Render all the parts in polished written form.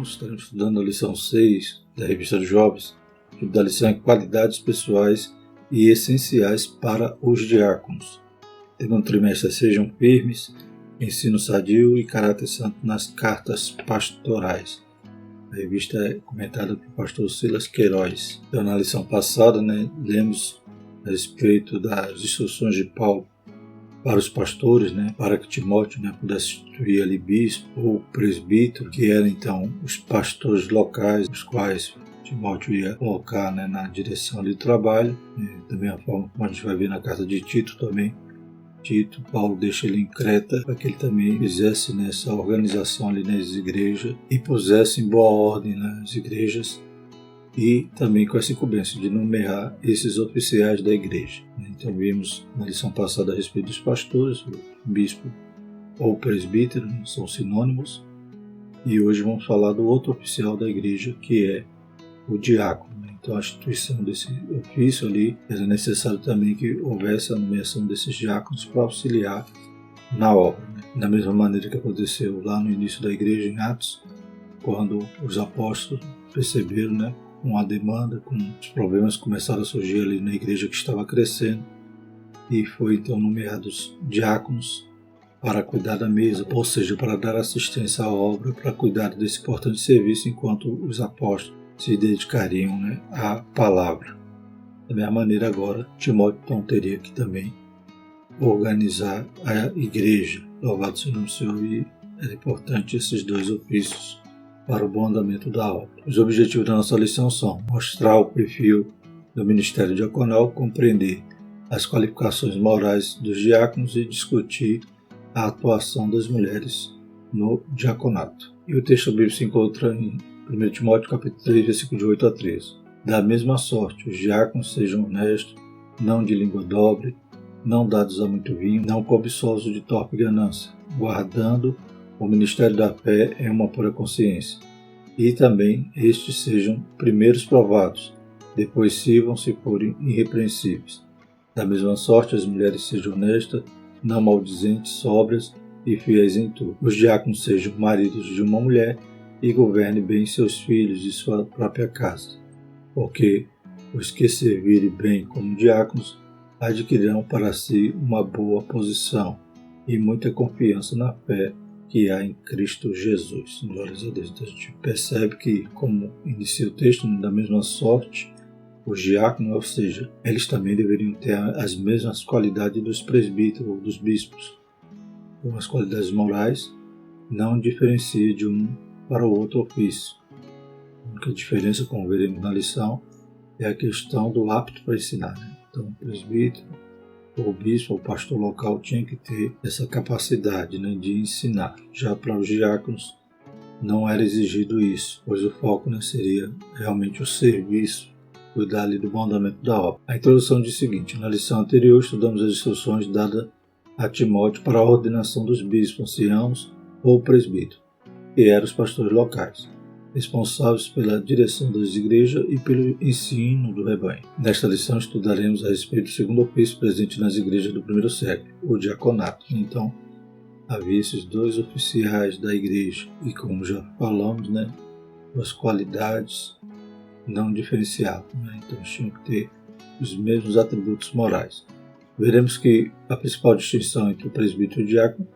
irmãos, estaremos estudando a lição 6 da Revista dos Jovens. O título da lição é Qualidades Pessoais e Essenciais para os Diáconos. O tema do trimestre é Sejam Firmes, Ensino Sadio e Caráter Santo nas Cartas Pastorais. A revista é comentada pelo pastor Silas Queiroz. Então, na lição passada, lemos a respeito das instruções de Paulo para os pastores, para que Timóteo pudesse instituir ali bispo ou presbítero, que eram então os pastores locais, os quais Timóteo ia colocar na direção do trabalho. Da mesma forma como a gente vai ver na carta de Tito também. Tito, Paulo deixa ele em Creta para que ele também fizesse essa organização ali nas igrejas e pusesse em boa ordem nas igrejas, e também com essa incumbência de nomear esses oficiais da igreja. Então vimos na lição passada a respeito dos pastores, o bispo ou presbítero, são sinônimos, e hoje vamos falar do outro oficial da igreja, que é o diácono. Então a instituição desse ofício ali, era necessário também que houvesse a nomeação desses diáconos para auxiliar na obra. Da mesma maneira que aconteceu lá no início da igreja em Atos, quando os apóstolos perceberam com a demanda, com os problemas que começaram a surgir ali na igreja que estava crescendo, e foi então nomeados diáconos para cuidar da mesa, ou seja, para dar assistência à obra, para cuidar desse importante serviço enquanto os apóstolos se dedicariam à palavra. Da mesma maneira agora, Timóteo então teria que também organizar a igreja. Louvado seja o Senhor, e é importante esses dois ofícios para o bom andamento da obra. Os objetivos da nossa lição são mostrar o perfil do ministério diaconal, compreender as qualificações morais dos diáconos e discutir a atuação das mulheres no diaconato. E o texto bíblico se encontra em 1 Timóteo capítulo 3, versículo de 8 a 13. Da mesma sorte, os diáconos sejam honestos, não de língua dobre, não dados a muito vinho, não cobiçosos de torpe ganância, guardando o ministério da fé em uma pura consciência. E também estes sejam primeiros provados, depois sirvam se forem irrepreensíveis. Da mesma sorte, as mulheres sejam honestas, não maldizentes, sóbrias e fiéis em tudo. Os diáconos sejam maridos de uma mulher e governem bem seus filhos e sua própria casa, porque os que servirem bem como diáconos adquirirão para si uma boa posição e muita confiança na fé que há em Cristo Jesus. Glórias a Deus. Então a gente percebe que, como inicia o texto, da mesma sorte, os diáconos, ou seja, eles também deveriam ter as mesmas qualidades dos presbíteros ou dos bispos. Então, as qualidades morais não diferencia de um para o outro ofício. A única diferença, como veremos na lição, é a questão do apto para ensinar. Então, o presbítero, o bispo, o pastor local tinha que ter essa capacidade de ensinar. Já para os diáconos não era exigido isso, pois o foco seria realmente o serviço, cuidar ali do bom andamento da obra. A introdução diz o seguinte: na lição anterior estudamos as instruções dadas a Timóteo para a ordenação dos bispos, anciãos ou presbíteros, que eram os pastores locais, responsáveis pela direção das igrejas e pelo ensino do rebanho. Nesta lição estudaremos a respeito do segundo ofício presente nas igrejas do primeiro século, o diaconato. Então, havia esses dois oficiais da igreja e, como já falamos, as qualidades não diferenciavam. Então, tinham que ter os mesmos atributos morais. Veremos que a principal distinção entre o presbítero e o diácono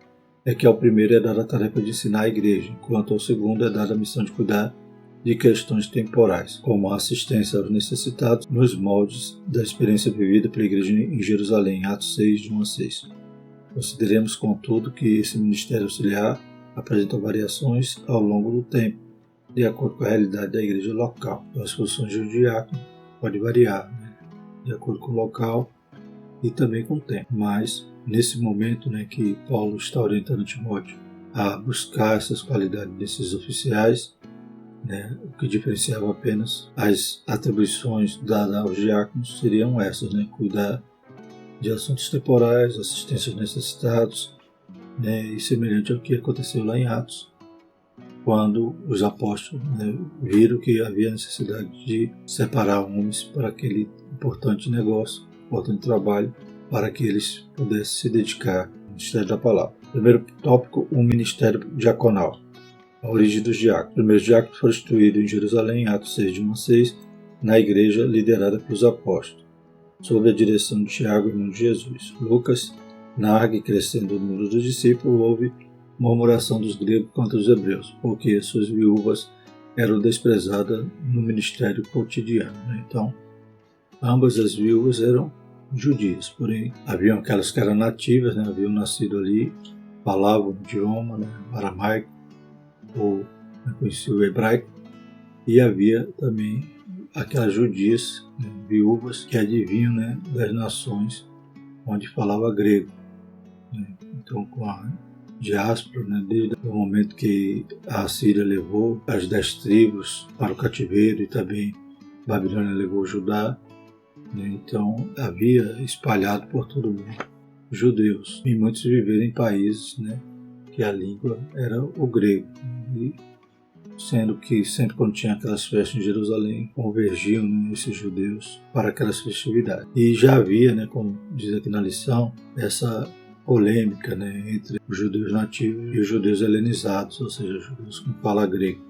é que ao primeiro é dada a tarefa de ensinar a igreja, enquanto ao segundo é dada a missão de cuidar de questões temporais, como a assistência aos necessitados nos moldes da experiência vivida pela igreja em Jerusalém, Atos 6, de 1 a 6. Consideremos, contudo, que esse ministério auxiliar apresenta variações ao longo do tempo, de acordo com a realidade da igreja local. Então, as funções de um diácono podem variar, de acordo com o local e também com o tempo, mas nesse momento que Paulo está orientando Timóteo a buscar essas qualidades desses oficiais, o que diferenciava apenas as atribuições dadas aos diáconos seriam essas, cuidar de assuntos temporais, assistência aos necessitados, e semelhante ao que aconteceu lá em Atos, quando os apóstolos viram que havia necessidade de separar homens para aquele importante negócio, importante trabalho, para que eles pudessem se dedicar ao ministério da palavra. Primeiro tópico, o ministério diaconal. A origem dos diáconos. Os primeiros diáconos foram instituídos em Jerusalém, em Atos 6, de 1 a 6, na igreja liderada pelos apóstolos, sob a direção de Tiago, irmão de Jesus. Lucas narra que, crescendo o número dos discípulos, houve murmuração dos gregos contra os hebreus, porque suas viúvas eram desprezadas no ministério cotidiano. Então, ambas as viúvas eram judias, porém haviam aquelas que eram nativas, haviam nascido ali, falavam o idioma aramaico ou conheciam o hebraico, e havia também aquelas judias, viúvas, que adivinham das nações onde falava grego. Então, com a diáspora, desde o momento que a Assíria levou as 10 tribos para o cativeiro e também Babilônia levou Judá, então havia espalhado por todo o mundo judeus, e muitos viveram em países que a língua era o grego, e sendo que sempre quando tinha aquelas festas em Jerusalém, convergiam esses judeus para aquelas festividades. E já havia, como diz aqui na lição, essa polêmica entre os judeus nativos e os judeus helenizados, ou seja, os judeus com fala grego.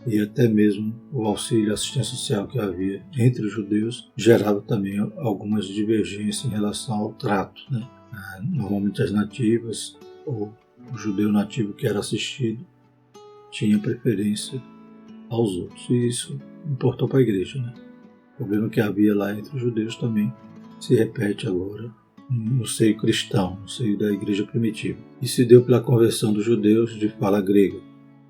E até mesmo o auxílio e assistência social que havia entre os judeus gerava também algumas divergências em relação ao trato. Normalmente as nativas, ou o judeu nativo que era assistido, tinha preferência aos outros. E isso importou para a igreja. O problema que havia lá entre os judeus também se repete agora no seio cristão, no seio da igreja primitiva. E se deu pela conversão dos judeus de fala grega,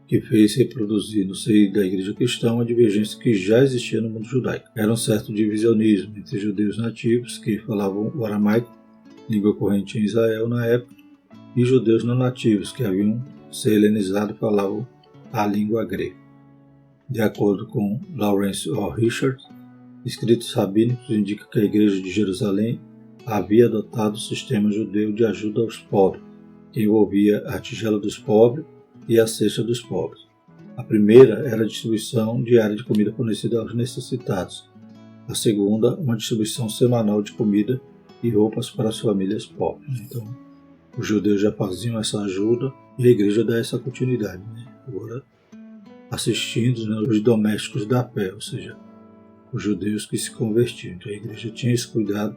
que fez reproduzir no seio da igreja cristã uma divergência que já existia no mundo judaico. Era um certo divisionismo entre judeus nativos, que falavam o aramaico, língua corrente em Israel na época, e judeus não nativos, que haviam se helenizado e falavam a língua grega. De acordo com Lawrence O. Richard, escritos rabínicos indicam que a igreja de Jerusalém havia adotado o sistema judeu de ajuda aos pobres, que envolvia a tigela dos pobres e a cesta dos pobres. A primeira era a distribuição diária de comida fornecida aos necessitados. A segunda, uma distribuição semanal de comida e roupas para as famílias pobres. Então, os judeus já faziam essa ajuda e a igreja dá essa continuidade. Agora, assistindo os domésticos da fé, ou seja, os judeus que se convertiam. Então, a igreja tinha esse cuidado.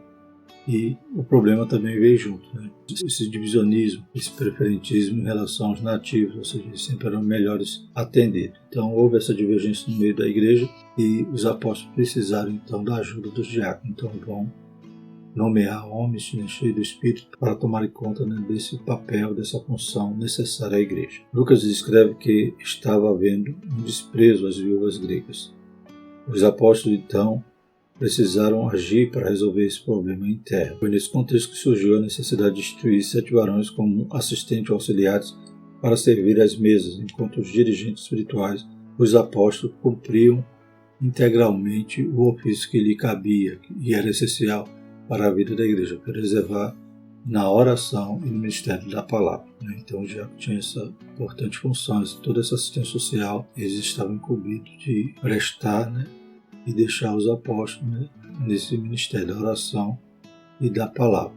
E o problema também veio junto, esse divisionismo, esse preferentismo em relação aos nativos, ou seja, eles sempre eram melhores atendidos. Então houve essa divergência no meio da igreja e os apóstolos precisaram então da ajuda dos diáconos. Então vão nomear homens cheios do Espírito para tomarem conta desse papel, dessa função necessária à igreja. Lucas escreve que estava havendo um desprezo às viúvas gregas. Os apóstolos então precisaram agir para resolver esse problema interno. Foi nesse contexto que surgiu a necessidade de instituir 7 varões como assistentes ou auxiliares para servir às mesas, enquanto os dirigentes espirituais, os apóstolos, cumpriam integralmente o ofício que lhe cabia e era essencial para a vida da igreja, preservar na oração e no ministério da palavra. Então já tinha essa importante função, toda essa assistência social, eles estavam incumbidos de prestar, e deixar os apóstolos nesse ministério da oração e da palavra.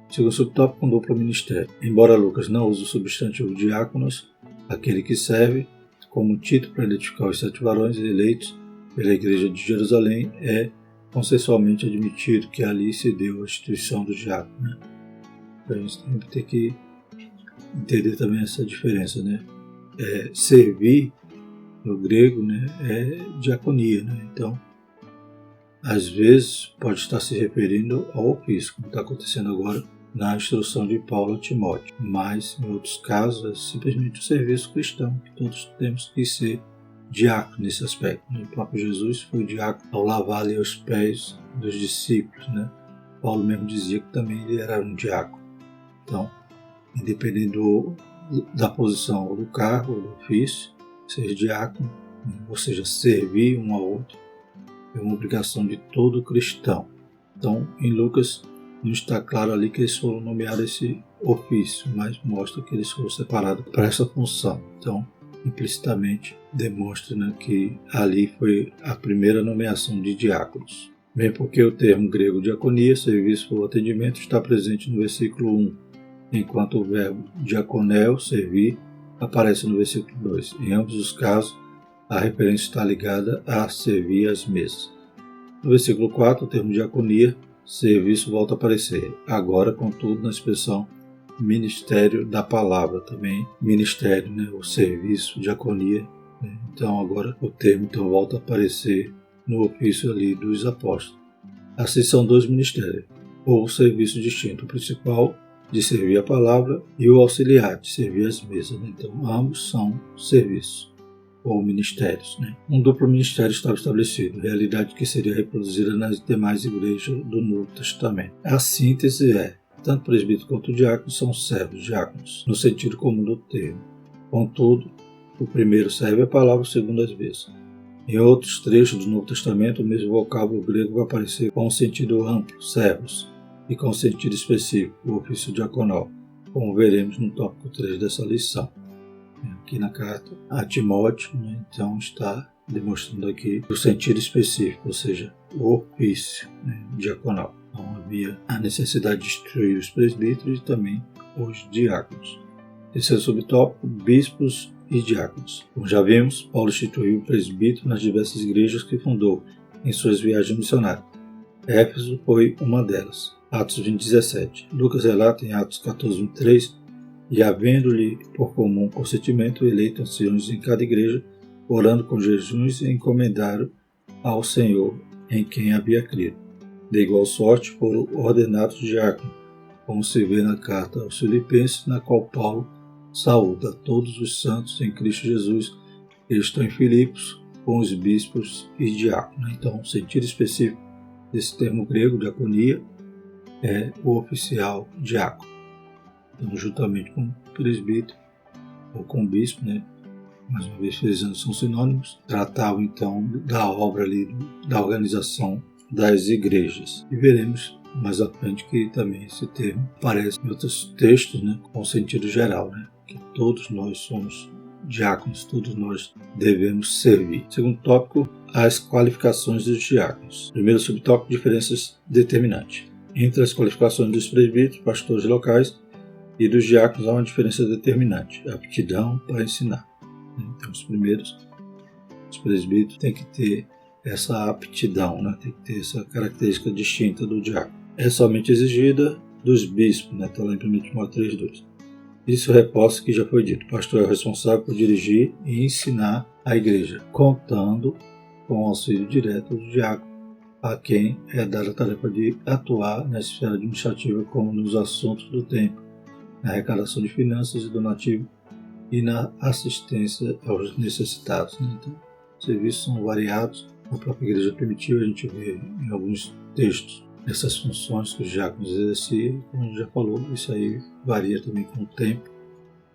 Segundo subtópico, com duplo ministério. Embora Lucas não use o substantivo diáconos, aquele que serve como título para identificar os 7 varões eleitos pela igreja de Jerusalém, é consensualmente admitido que ali se deu a instituição do diácono. Então a gente sempre tem que entender também essa diferença. Servir no grego é diaconia. Então, às vezes, pode estar se referindo ao ofício, como está acontecendo agora na instrução de Paulo a Timóteo. Mas, em outros casos, é simplesmente o serviço cristão, que todos temos que ser diácono nesse aspecto. O próprio Jesus foi diácono ao lavar ali os pés dos discípulos. Paulo mesmo dizia que também ele era um diácono. Então, independente da posição ou do cargo ou do ofício, ser diácono, ou seja, servir um ao outro, é uma obrigação de todo cristão. Então, em Lucas, não está claro ali que eles foram nomeados esse ofício, mas mostra que eles foram separados para essa função. Então, implicitamente, demonstra que ali foi a primeira nomeação de diáconos. Bem, porque o termo grego diaconia, serviço ou atendimento, está presente no versículo 1, enquanto o verbo diaconel, servir, aparece no versículo 2. Em ambos os casos, a referência está ligada a servir às mesas. No versículo 4, o termo diaconia, serviço, volta a aparecer, agora, contudo, na expressão ministério da palavra, também ministério, o serviço, diaconia. Então, agora o termo volta a aparecer no ofício ali dos apóstolos. Assim são dois ministérios, ou serviço distinto, o principal de servir a palavra e o auxiliar de servir as mesas. Então, ambos são serviços ou ministérios. Um duplo ministério estava estabelecido, realidade que seria reproduzida nas demais igrejas do Novo Testamento. A síntese é: tanto presbítero quanto diácono são servos, diáconos, no sentido comum do termo. Contudo, o primeiro serve a palavra, o segundo as mesas. Em outros trechos do Novo Testamento, o mesmo vocábulo grego vai aparecer com um sentido amplo, servos, e com um sentido específico, o ofício diaconal, como veremos no tópico 3 dessa lição. Aqui na carta a Timóteo, então está demonstrando aqui o sentido específico, ou seja, o ofício diaconal. Então havia a necessidade de instruir os presbíteros e também os diáconos. Terceiro subtópico, bispos e diáconos. Como já vimos, Paulo instituiu o presbítero nas diversas igrejas que fundou em suas viagens missionárias. Éfeso foi uma delas. Atos 20:17. Lucas relata em Atos 14:23, e havendo-lhe por comum consentimento eleito anciãos em cada igreja, orando com jejuns, encomendaram ao Senhor em quem havia crido. De igual sorte foram ordenados diáconos, como se vê na carta aos Filipenses, na qual Paulo saúda todos os santos em Cristo Jesus que estão em Filipos, com os bispos e diáconos. Então, o sentido específico desse termo grego, diaconia, é o oficial diácono. Então, juntamente com o presbítero ou com o bispo, mais uma vez frisando, são sinônimos, tratavam então da obra ali, da organização das igrejas. E veremos mais à frente que também esse termo aparece em outros textos, com sentido geral, que todos nós somos diáconos, todos nós devemos servir. Segundo tópico, as qualificações dos diáconos. Primeiro subtópico, diferenças determinantes. Entre as qualificações dos presbíteros, pastores locais e dos diáconos há uma diferença determinante, a aptidão para ensinar. Então, os presbíteros têm que ter essa aptidão, tem que ter essa característica distinta do diácono. É somente exigida dos bispos, está lá em 1 Timóteo 3:2. Isso reforça o que já foi dito. O pastor é o responsável por dirigir e ensinar a igreja, contando com o auxílio direto do diácono, a quem é dada a tarefa de atuar na esfera administrativa, como nos assuntos do templo, na arrecadação de finanças e donativo e na assistência aos necessitados. Então, os serviços são variados. Na própria igreja primitiva a gente vê em alguns textos essas funções que os diáconos exerciam, como a gente já falou, isso aí varia também com o tempo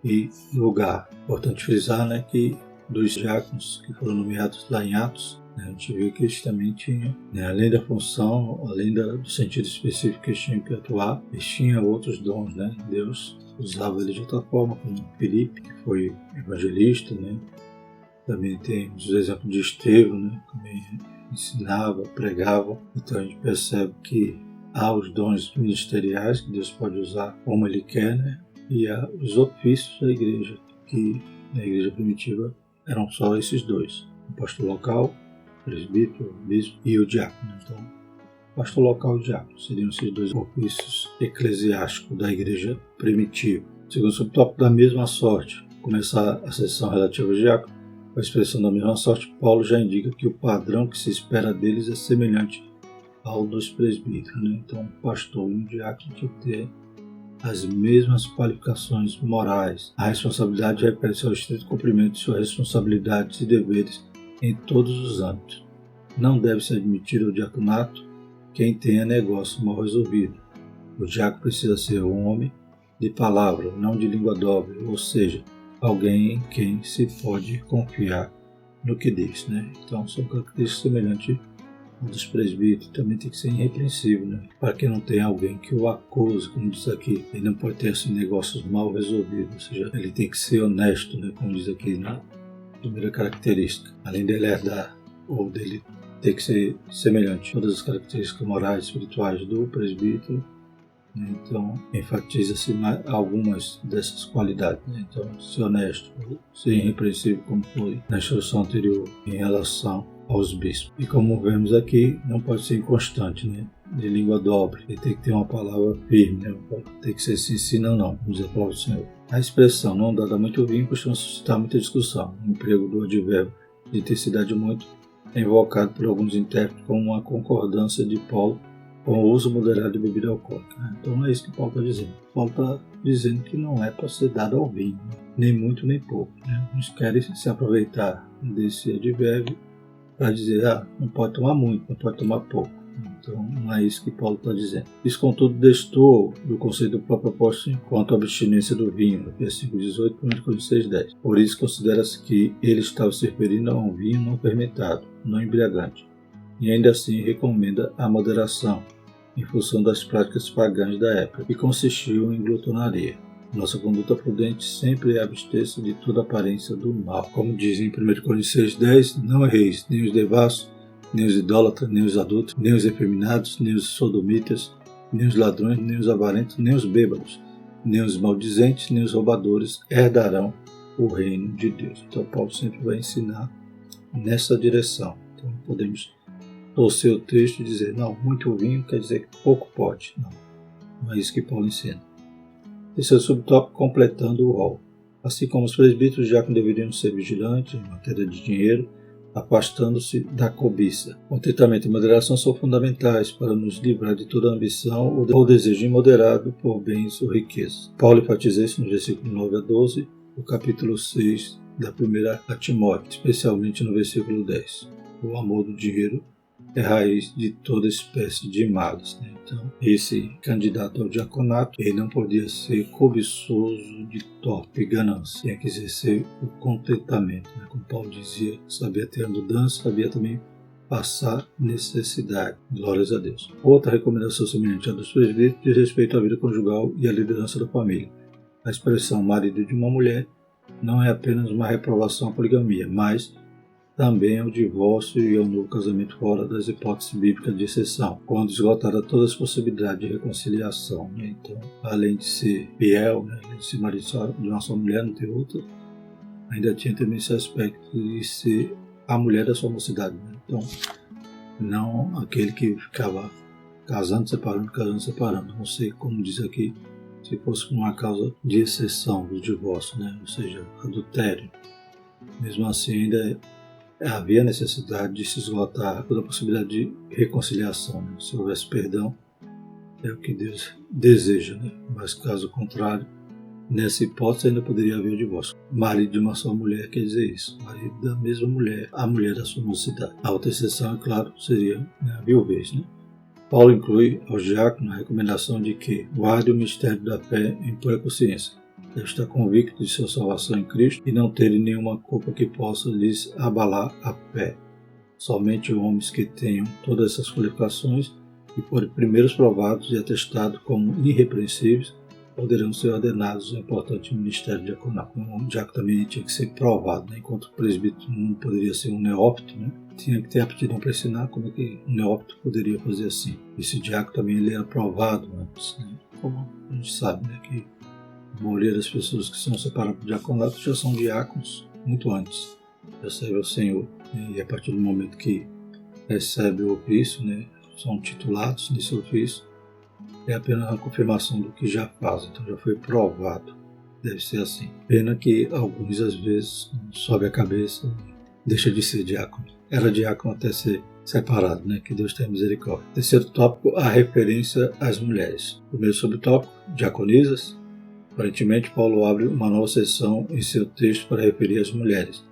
e lugar. Importante frisar que dos diáconos que foram nomeados lá em Atos, a gente viu que eles também tinham, além da função, além do sentido específico que eles tinham que atuar, eles tinham outros dons. Deus usava eles de outra forma, como Filipe, que foi evangelista. Também temos o exemplo de Estevão, também ensinava, pregava. Então a gente percebe que há os dons ministeriais que Deus pode usar como Ele quer, e há os ofícios da igreja, que na igreja primitiva eram só esses dois: o pastor local, o presbítero, o bispo e o diácono. Então, pastor local e diácono seriam esses dois ofícios eclesiásticos da igreja primitiva. Segundo subtópico, da mesma sorte, começar a sessão relativa ao diácono, com a expressão da mesma sorte, Paulo já indica que o padrão que se espera deles é semelhante ao dos presbíteros. Então, o pastor e o diácono tinham que ter as mesmas qualificações morais. A responsabilidade refere-se ao estrito cumprimento de suas responsabilidades e deveres em todos os âmbitos. Não deve-se admitir ao diaconato quem tenha negócio mal resolvido. O diácono precisa ser um homem de palavra, não de língua dobre, ou seja, alguém em quem se pode confiar no que diz. Então, são características semelhantes ao dos presbíteros. Também tem que ser irrepreensível, para que não tenha alguém que o acuse, como diz aqui. Ele não pode ter esses negócios mal resolvidos, ou seja, ele tem que ser honesto, como diz aqui na primeira característica. Além dele herdar, ou dele ter que ser semelhante a todas as características morais e espirituais do presbítero, Então, enfatiza-se algumas dessas qualidades, né? Então, ser honesto, ser irrepreensível, como foi na instrução anterior em relação aos bispos. E como vemos aqui, não pode ser inconstante, né? De língua dobre. Ele tem que ter uma palavra firme, né? Tem que ser sim, sim, não, não, como diz a palavra do Senhor. A expressão não dada muito vinho costuma suscitar muita discussão. O emprego do advérbio de intensidade muito é invocado por alguns intérpretes como uma concordância de Paulo com o uso moderado de bebida alcoólica. Então não é isso que Paulo está dizendo. Paulo está dizendo que não é para ser dado ao vinho, né? Nem muito nem pouco. Né? Uns querem se aproveitar desse advérbio para dizer, não pode tomar muito, não pode tomar pouco. Então não é isso que Paulo está dizendo. Isso, contudo, destoou do conceito do próprio apóstolo quanto à abstinência do vinho, versículo 18, 1 Coríntios 6:10. Por isso considera-se que ele estava se referindo a um vinho não fermentado, não embriagante, e ainda assim recomenda a moderação, em função das práticas pagãs da época, que consistiam em glutonaria. Nossa conduta prudente sempre é abster-se de toda aparência do mal. Como diz em 1 Coríntios 6:10, não erreis, nem os devassos, nem os idólatras, nem os adultos, nem os efeminados, nem os sodomitas, nem os ladrões, nem os avarentos, nem os bêbados, nem os maldizentes, nem os roubadores herdarão o reino de Deus. Então Paulo sempre vai ensinar nessa direção. Então podemos torcer o texto e dizer, não, muito vinho quer dizer que pouco pode. Não é isso que Paulo ensina. Esse é o subtópico completando o rol. Assim como os presbíteros já deveriam ser vigilantes em matéria de dinheiro, afastando-se da cobiça. Contentamento e moderação são fundamentais para nos livrar de toda ambição ou desejo imoderado por bens ou riquezas. Paulo enfatiza isso no versículo 9 a 12, do capítulo 6 da primeira a Timóteo, especialmente no versículo 10. O amor do dinheiro é raiz de toda espécie de males. Né? Então, esse candidato ao diaconato, ele não podia ser cobiçoso de torpe ganância, tinha que exercer o contentamento. Né? Como Paulo dizia, sabia ter a mudança, sabia também passar necessidade. Glórias a Deus. Outra recomendação semelhante à dos presbíteros diz respeito à vida conjugal e à liderança da família. A expressão marido de uma mulher não é apenas uma reprovação à poligamia, mas também ao divórcio e ao novo casamento fora das hipóteses bíblicas de exceção, quando esgotada todas as possibilidades de reconciliação. Né? Então, além de ser fiel, né? Além de ser marido de uma só mulher, não ter outra, ainda tinha também esse aspecto de ser a mulher da sua mocidade. Né? Então, não aquele que ficava casando, separando. Não sei como diz aqui, se fosse por uma causa de exceção do divórcio, né? Ou seja, adultério. Mesmo assim, ainda havia necessidade de se esgotar toda a possibilidade de reconciliação. Né? Se houvesse perdão, é o que Deus deseja, né? Mas caso contrário, nessa hipótese ainda poderia haver o divórcio. Marido de uma só mulher quer dizer isso, marido da mesma mulher, a mulher da sua mocidade. A outra exceção, é claro, seria, né, a viuvez. Né? Paulo inclui aos diáconos a recomendação de que guarde o mistério da fé em pura consciência. Deve estar convicto de sua salvação em Cristo e não terem nenhuma culpa que possa lhes abalar a fé. Somente homens que tenham todas essas qualificações e forem primeiros provados e atestados como irrepreensíveis poderão ser ordenados ao importante ministério diaconal. O diácono também tinha que ser provado, né? Enquanto o presbítero não poderia ser um neófito, né? Tinha que ter aptidão para ensinar como é que um neófito poderia fazer assim. Esse diácono também ele era provado antes, né? Como a gente sabe, né? Que a maioria das pessoas que são separadas do diaconato já são diáconos muito antes. Já servem ao Senhor. E a partir do momento que recebe o ofício, né, são titulados nesse ofício, é apenas a confirmação do que já faz. Então já foi provado. Deve ser assim. Pena que alguns às vezes sobe a cabeça e deixa de ser diácono. Era diácono até ser separado, né? Que Deus tenha misericórdia. Terceiro tópico, a referência às mulheres. Primeiro subtópico, diaconisas. Aparentemente, Paulo abre uma nova seção em seu texto para referir às mulheres,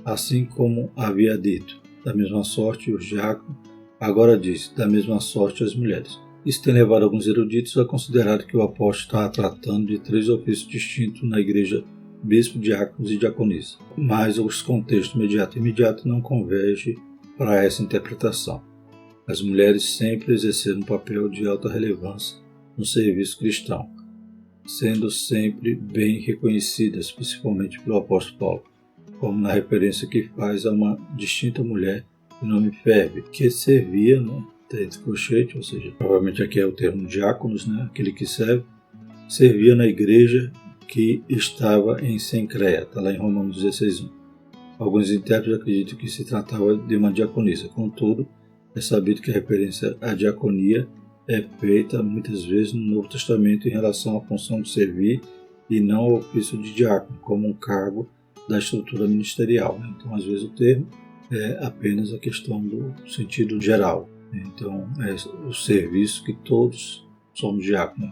assim como havia dito, da mesma sorte os diáconos, agora diz, da mesma sorte as mulheres. Isso tem levado alguns eruditos a considerar que o apóstolo está tratando de 3 ofícios distintos na igreja: bispo, diáconos e diaconisa. Mas os contextos imediato e imediato não convergem para essa interpretação. As mulheres sempre exerceram um papel de alta relevância no serviço cristão, sendo sempre bem reconhecidas, principalmente pelo apóstolo Paulo, como na referência que faz a uma distinta mulher de nome Febe, que servia, né, até entre colchete, ou seja, provavelmente aqui é o termo diáconos, né? Aquele que serve, servia na igreja que estava em Sencreia, está lá em Romanos 16:1. Alguns intérpretes acreditam que se tratava de uma diaconisa, contudo, é sabido que a referência à diaconia é feita muitas vezes no Novo Testamento em relação à função de servir e não ao ofício de diácono, como um cargo da estrutura ministerial. Então, às vezes, o termo é apenas a questão do sentido geral. Então, é o serviço que todos somos diáconos,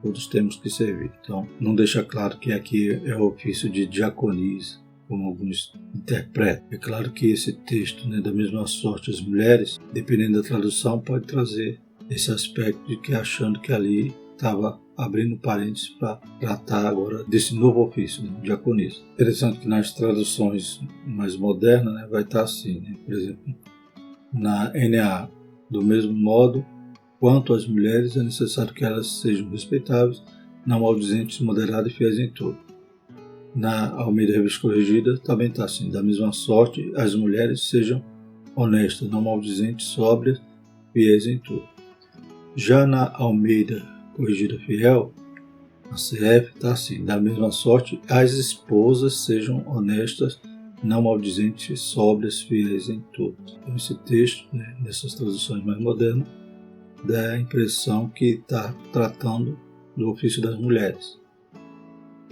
todos temos que servir. Então, não deixa claro que aqui é o ofício de diaconisa, como alguns interpretam. É claro que esse texto, da mesma sorte as mulheres, dependendo da tradução, pode trazer esse aspecto de que achando que ali estava abrindo parênteses para tratar agora desse novo ofício, diaconisa. Interessante que nas traduções mais modernas vai estar assim, por exemplo, na NA, do mesmo modo, quanto às mulheres é necessário que elas sejam respeitáveis, não maldizentes, moderadas e fiéis em tudo. Na Almeida Revista Corrigida também está assim, da mesma sorte, as mulheres sejam honestas, não maldizentes, sóbrias, fiéis em tudo. Já na Almeida Corrigida Fiel, a CF está assim, da mesma sorte, as esposas sejam honestas, não maldizentes, sóbrias, fiéis em tudo. Então esse texto, nessas traduções mais modernas, dá a impressão que está tratando do ofício das mulheres.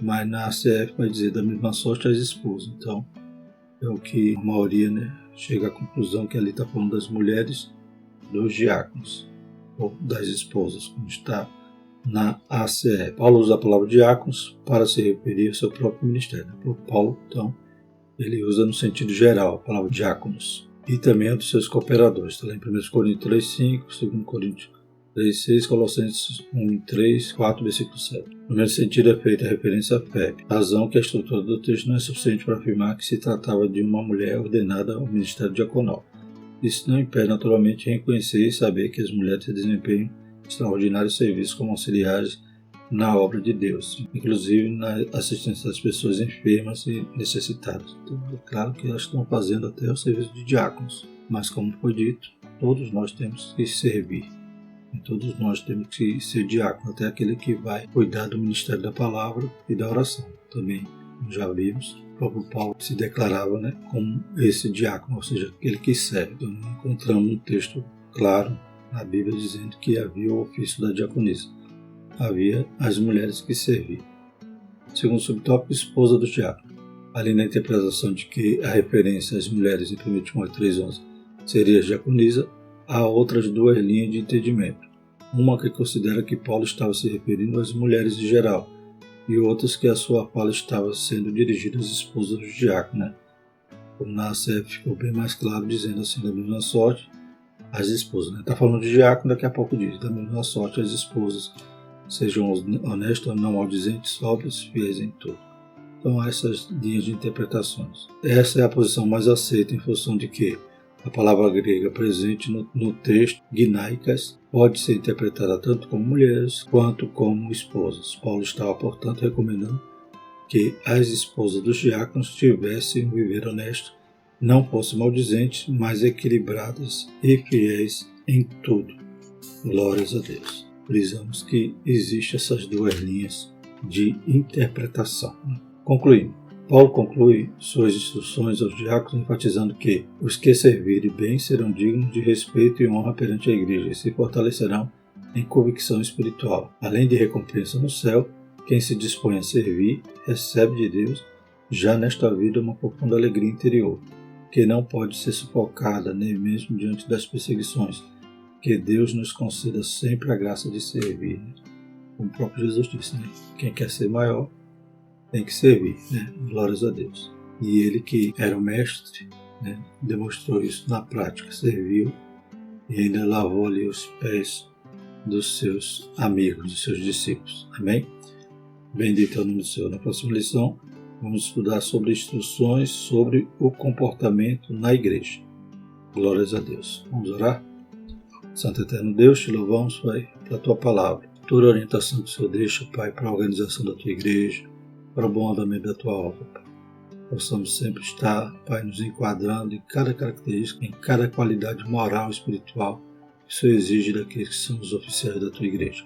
Mas na ACF vai dizer da mesma sorte as esposas. Então é o que a maioria chega à conclusão que ali está falando das mulheres, dos diáconos, ou das esposas, como está na ACF. Paulo usa a palavra diáconos para se referir ao seu próprio ministério. Para Paulo, então, ele usa no sentido geral a palavra diáconos. E também a dos seus cooperadores. Está lá em 1 Coríntios 3:5, 2 Coríntios 3:6, Colossenses 1:3, 4, versículo 7. No primeiro sentido é feita a referência à fé, razão que a estrutura do texto não é suficiente para afirmar que se tratava de uma mulher ordenada ao ministério diaconal. Isso não impede naturalmente reconhecer e saber que as mulheres desempenham extraordinários serviços como auxiliares na obra de Deus, inclusive na assistência das pessoas enfermas e necessitadas. Então, é claro que elas estão fazendo até o serviço de diáconos, mas como foi dito, todos nós temos que servir. E todos nós temos que ser diácono, até aquele que vai cuidar do ministério da palavra e da oração. Também, como já vimos, o próprio Paulo se declarava como esse diácono, ou seja, aquele que serve. Então, não encontramos um texto claro na Bíblia dizendo que havia o ofício da diaconisa. Havia as mulheres que serviam. Segundo subtópico, esposa do diácono. Ali na interpretação de que a referência às mulheres em 1 Timóteo 3:11 seria a diaconisa, há outras duas linhas de entendimento. Uma que considera que Paulo estava se referindo às mulheres em geral, e outras que a sua fala estava sendo dirigida às esposas do diácono. Como na ACF ficou bem mais claro, dizendo assim, da mesma sorte, as esposas. Está falando de diácono, daqui a pouco diz, da mesma sorte, as esposas sejam honestas, não maldizentes, sóbrias, fiéis em tudo. Então, essas linhas de interpretações. Essa é a posição mais aceita em função de que a palavra grega presente no texto, gnaikas, pode ser interpretada tanto como mulheres quanto como esposas. Paulo estava, portanto, recomendando que as esposas dos diáconos tivessem um viver honesto, não fossem maldizentes, mas equilibradas e fiéis em tudo. Glórias a Deus. Frisamos que existem essas duas linhas de interpretação. Concluindo, Paulo conclui suas instruções aos diáconos enfatizando que os que servirem bem serão dignos de respeito e honra perante a igreja e se fortalecerão em convicção espiritual. Além de recompensa no céu, quem se dispõe a servir recebe de Deus já nesta vida uma profunda alegria interior, que não pode ser sufocada nem mesmo diante das perseguições. Que Deus nos conceda sempre a graça de servir. Como o próprio Jesus disse, quem quer ser maior tem que servir, glórias a Deus. E ele que era o mestre, demonstrou isso na prática, serviu e ainda lavou ali os pés dos seus amigos, dos seus discípulos. Amém? Bendito é o nome do Senhor. Na próxima lição, vamos estudar sobre instruções sobre o comportamento na igreja. Glórias a Deus. Vamos orar? Santo Eterno Deus, te louvamos, Pai, pela Tua palavra. Toda a orientação que o Senhor deixa, Pai, para a organização da Tua igreja, para o bom andamento da Tua obra, Pai. Possamos sempre estar, Pai, nos enquadrando em cada característica, em cada qualidade moral e espiritual Isso exige daqueles que são os oficiais da tua igreja.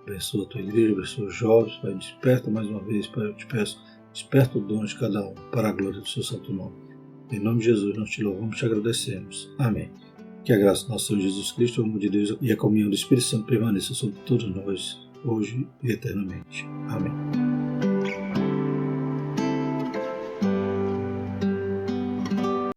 Abençoa a tua igreja, abençoa os jovens, Pai, desperta mais uma vez, Pai, eu te peço, desperta o dom de cada um, para a glória do seu santo nome. Em nome de Jesus, nós te louvamos e te agradecemos. Amém. Que a graça do nosso Senhor Jesus Cristo, o amor de Deus e a comunhão do Espírito Santo permaneça sobre todos nós, hoje e eternamente. Amém.